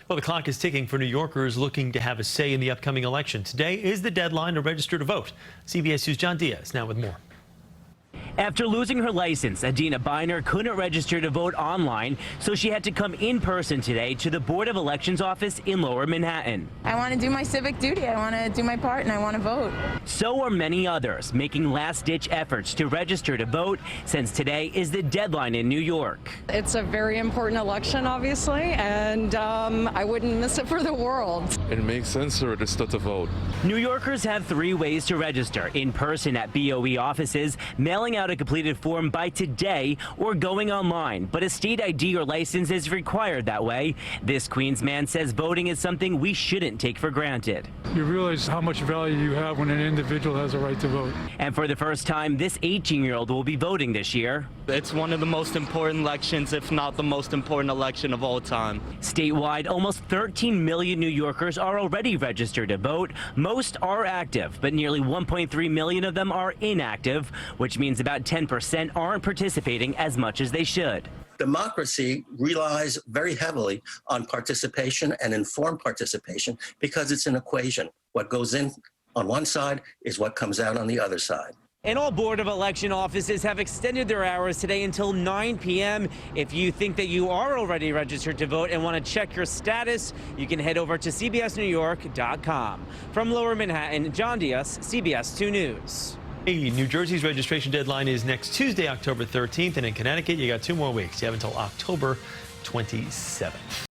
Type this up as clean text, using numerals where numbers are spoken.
Well, the clock is ticking for New Yorkers looking to have a say in the upcoming election. Today is the deadline to register to vote. CBS News' John Diaz now with more. After losing her license, Adina Biner couldn't register to vote online, so she had to come in person today to the Board of Elections office in Lower Manhattan. I want to do my civic duty. I want to do my part, and I want to vote. So are many others, making last-ditch efforts to register to vote since today is the deadline in New York. It's a very important election, obviously, and I wouldn't miss it for the world. It makes sense to register to vote. New Yorkers have 3 ways to register: in person at BOE offices, mailing out a completed form by today, or going online. But a state ID or license is required that way. This Queens man says voting is something we shouldn't take for granted. You realize how much value you have when an individual has a right to vote. And for the first time, this 18-year-old will be voting this year. It's one of the most important elections, if not the most important election of all time. Statewide, almost 13 million New Yorkers are already registered to vote. Most are active, but nearly 1.3 million of them are inactive, which means about 10% aren't participating as much as they should. Democracy relies very heavily on participation and informed participation because it's an equation. What goes in on one side is what comes out on the other side. And all Board of Election offices have extended their hours today until 9 p.m. If you think that you are already registered to vote and want to check your status, you can head over to cbsnewyork.com. From Lower Manhattan, John Diaz, CBS 2 News. New Jersey's registration deadline is next Tuesday, October 13th, and in Connecticut, you got 2 more weeks. You have until October 27th.